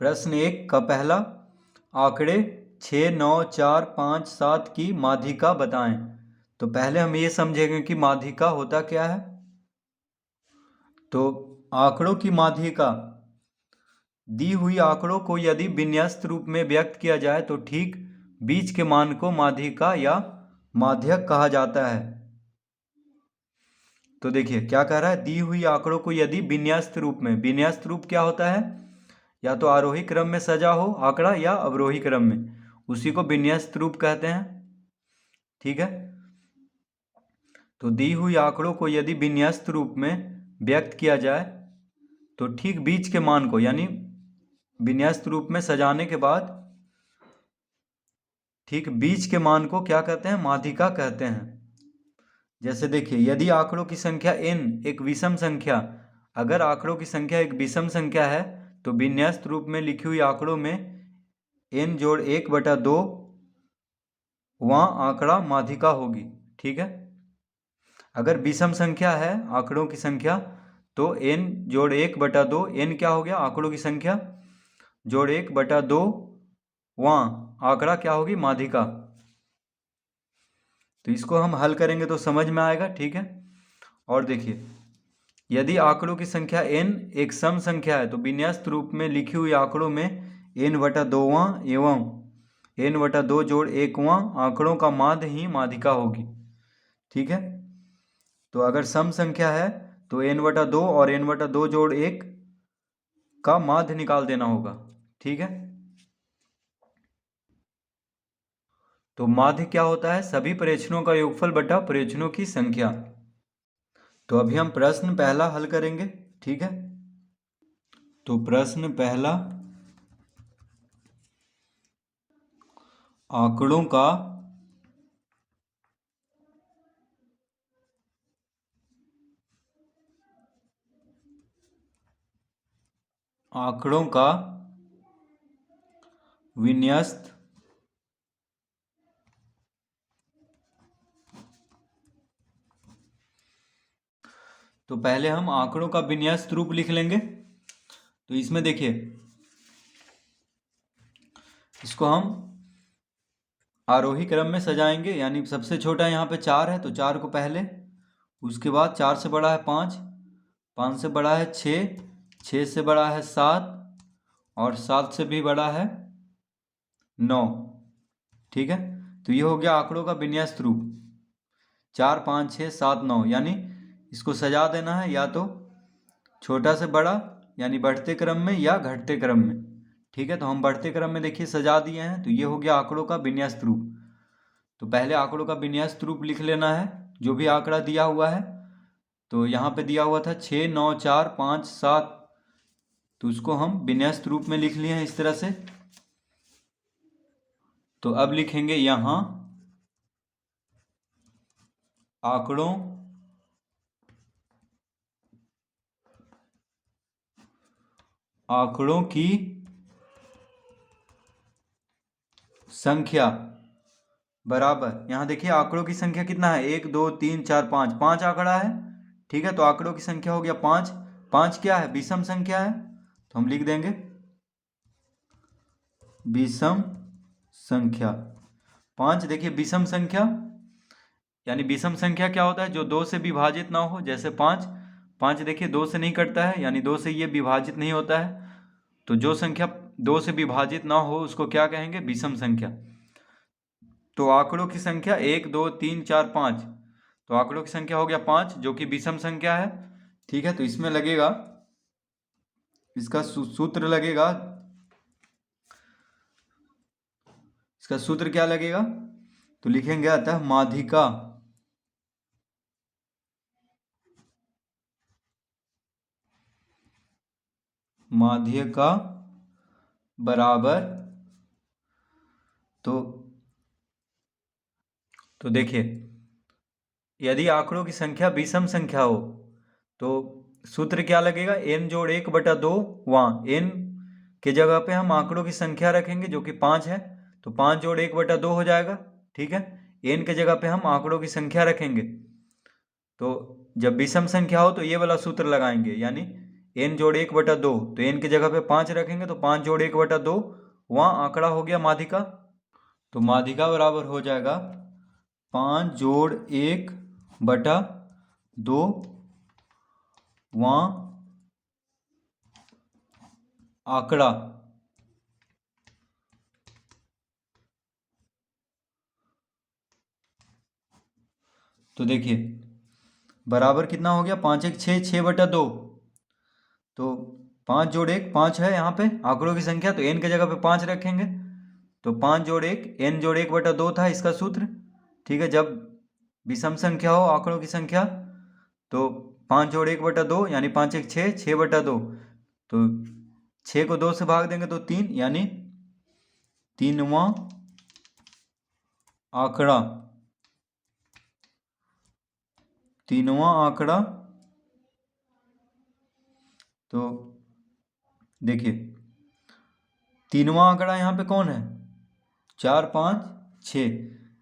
प्रश्न 1 का पहला, आंकड़े 6, 9, 4, 5, 7 की माध्यिका बताएं। तो पहले हम ये समझेंगे कि माध्यिका होता क्या है। तो आंकड़ों की माध्यिका, दी हुई आंकड़ों को यदि विन्यस्त रूप में व्यक्त किया जाए तो ठीक बीच के मान को माध्यिका या माध्यक कहा जाता है। तो देखिए क्या कह रहा है, दी हुई आंकड़ों को यदि विन्यस्त रूप में, विन्यस्त रूप क्या होता है, या तो आरोही क्रम में सजा हो आंकड़ा या अवरोही क्रम में, उसी को विन्यस्त रूप कहते हैं। ठीक है, तो दी हुई आंकड़ों को यदि विन्यस्त रूप में व्यक्त किया जाए तो ठीक बीच के मान को, यानी विन्यस्त रूप में सजाने के बाद ठीक बीच के मान को क्या कहते हैं, माध्यिका कहते हैं। जैसे देखिए, यदि आंकड़ों की संख्या n एक विषम संख्या, अगर आंकड़ों की संख्या एक विषम संख्या है तो विन्यस्त रूप में लिखी हुई आंकड़ों में n जोड़ 1/2 वहाँ आंकड़ा माध्यिका होगी। ठीक है, अगर विषम संख्या है आंकड़ों की संख्या तो n जोड़ 1/2, n क्या हो गया, आंकड़ों की संख्या, जोड़ 1/2 वहाँ आंकड़ा क्या होगी, माध्यिका। तो इसको हम हल करेंगे तो समझ में आएगा। ठीक है, और देखिए, यदि आंकड़ों की संख्या n एक सम संख्या है तो विन्यस्त रूप में लिखी हुई आंकड़ों में n/2वां एवं n/2 जोड़ 1वां आंकड़ों का माध्य ही माध्यिका होगी। ठीक है, तो अगर सम संख्या है तो n/2 और n/2 जोड़ 1 का माध्य निकाल देना होगा। ठीक है, तो माध्य क्या होता है, सभी प्रश्नों का योगफल बटा प्रश्नों की संख्या। तो अभी हम प्रश्न पहला हल करेंगे। ठीक है, तो प्रश्न पहला, आंकड़ों का विन्यस्त तो पहले हम आंकड़ों का विन्यस्त रूप लिख लेंगे। तो इसमें देखिए, इसको हम आरोही क्रम में सजाएंगे, यानी सबसे छोटा यहाँ पे 4 है तो 4 को पहले, उसके बाद 4 से बड़ा है 5, 5 से बड़ा है 6, 6 से बड़ा है 7 और 7 से भी बड़ा है 9। ठीक है, तो ये हो गया आंकड़ों का विन्यस्त रूप, 4, 5, 6, 7, 9, यानी इसको सजा देना है या तो छोटा से बड़ा यानी बढ़ते क्रम में या घटते क्रम में। ठीक है, तो हम बढ़ते क्रम में देखिए सजा दिए हैं, तो ये हो गया आंकड़ों का विन्यस्त रूप। तो पहले आंकड़ों का विन्यस्त रूप लिख लेना है, जो भी आंकड़ा दिया हुआ है। तो यहाँ पे दिया हुआ था 6, 9, 4, 5, 7, तो उसको हम विन्यस्त रूप में लिख लिए हैं इस तरह से। तो अब लिखेंगे यहाँ आंकड़ों की संख्या बराबर, यहाँ देखिए आंकड़ों की संख्या कितना है, 1, 2, 3, 4, 5, 5 आंकड़ा है। ठीक है, तो आंकड़ों की संख्या हो गया 5, 5 क्या है, विषम संख्या है, तो हम लिख देंगे विषम संख्या। 5 देखिए विषम संख्या, यानी विषम संख्या क्या होता है, जो 2 से विभाजित ना हो, जैसे 5, 5 देखिए 2 से नहीं कटता है, यानी 2 से ये विभाजित नहीं होता है। तो जो संख्या 2 से विभाजित ना हो उसको क्या कहेंगे, विषम संख्या। तो आंकड़ों की संख्या 1, 2, 3, 4, 5, तो आंकड़ों की संख्या हो गया 5 जो कि विषम संख्या है। ठीक है, तो इसमें लगेगा, इसका सूत्र लगेगा, इसका सूत्र क्या लगेगा, तो लिखेंगे अतः माध्यिका बराबर, तो देखिए, यदि आंकड़ों की संख्या विषम संख्या हो तो सूत्र क्या लगेगा, n जोड़ 1/2, वहाँ n के जगह पे हम आंकड़ों की संख्या रखेंगे जो कि 5 है, तो 5 जोड़ 1/2 हो जाएगा। ठीक है, n के जगह पे हम आंकड़ों की संख्या रखेंगे, तो जब विषम संख्या हो तो ये वाला सूत्र लगाएंगे, यानी n जोड़ 1/2, तो n की जगह पे 5 रखेंगे तो 5 जोड़ 1/2, वहाँ आंकड़ा हो गया माध्यिका। तो माध्यिका बराबर हो जाएगा 5 जोड़ 1/2, वहाँ आंकड़ा। तो देखिए बराबर कितना हो गया, 5 1 6, 6/2। तो 5 जोड़ 1 5 है यहाँ पे आंकड़ों की संख्या, तो n की जगह पे 5 रखेंगे तो 5 जोड़ 1 n जोड़ 1/2 था इसका सूत्र। ठीक है, जब विषम संख्या हो आंकड़ों की संख्या तो 5 जोड़ 1/2 यानी 5 1 6, 6/2। तो 6 को 2 से भाग देंगे तो 3, यानी 3वां आंकड़ा। 3वां आंकड़ा। तो देखिए 3वां आंकड़ा यहाँ पे कौन है, 4 5 6,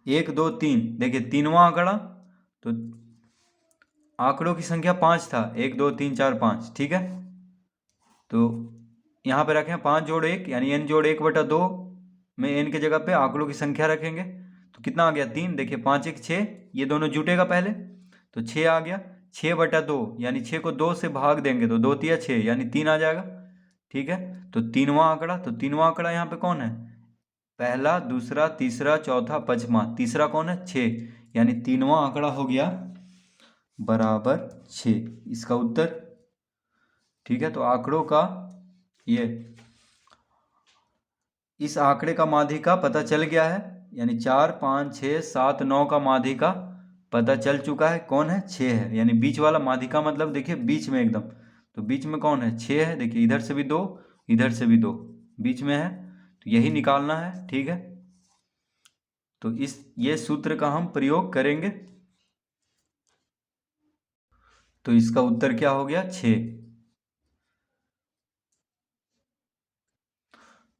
1 2 3। देखिए 3वां आंकड़ा, तो आंकड़ों की संख्या 5 था, 1 2 3 4 5। ठीक है, तो यहाँ पे रखें 5 जोड़ 1 यानी n जोड़ 1/2 में n की जगह पे आंकड़ों की संख्या रखेंगे तो कितना आ गया 3। देखिए 5 1 6, ये दोनों जुटेगा पहले तो 6 आ गया, 6/2 यानी 6 को 2 से भाग देंगे तो 2 तिया 6 यानी 3 आ जाएगा। ठीक है, तो 3वां आंकड़ा, तो 3वां आंकड़ा यहाँ पे कौन है, पहला दूसरा तीसरा चौथा पांचवा, तीसरा कौन है 6, यानी 3वां आंकड़ा हो गया बराबर 6, इसका उत्तर। ठीक है, तो आंकड़ों का ये इस आंकड़े का माध्यिका पता चल गया है, यानी 4 5 6 7 9 का माध्यिका पता चल चुका है, कौन है 6 है, यानी बीच वाला माध्यिका मतलब देखिए बीच में एकदम, तो बीच में कौन है 6 है। देखिए इधर से भी 2 इधर से भी 2 बीच में है, तो यही निकालना है। ठीक है, तो ये सूत्र का हम प्रयोग करेंगे, तो इसका उत्तर क्या हो गया 6।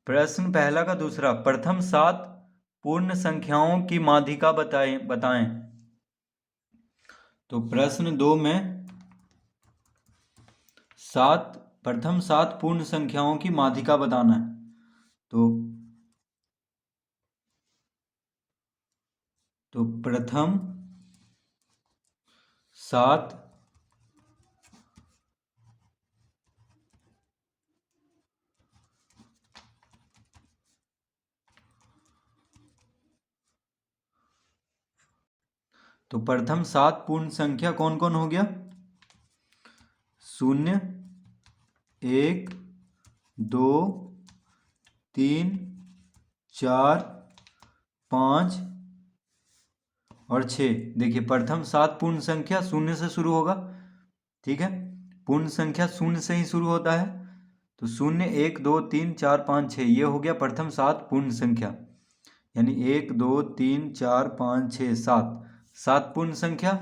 प्रश्न पहला का दूसरा, प्रथम 7 पूर्ण संख्याओं की माध्यिका बताएं। तो प्रश्न 2 में प्रथम 7 पूर्ण संख्याओं की माध्यिका बताना है। तो प्रथम 7 तो प्रथम 7 पूर्ण संख्या कौन कौन हो गया, 0 1 2 3 4 5 और 6। देखिए प्रथम 7 पूर्ण संख्या 0 से शुरू होगा। ठीक है, पूर्ण संख्या 0 से ही शुरू होता है, तो 0 1 2 3 4 5 6 ये हो गया प्रथम 7 पूर्ण संख्या, यानी 1 2 3 4 5 6 7 पूर्ण संख्या।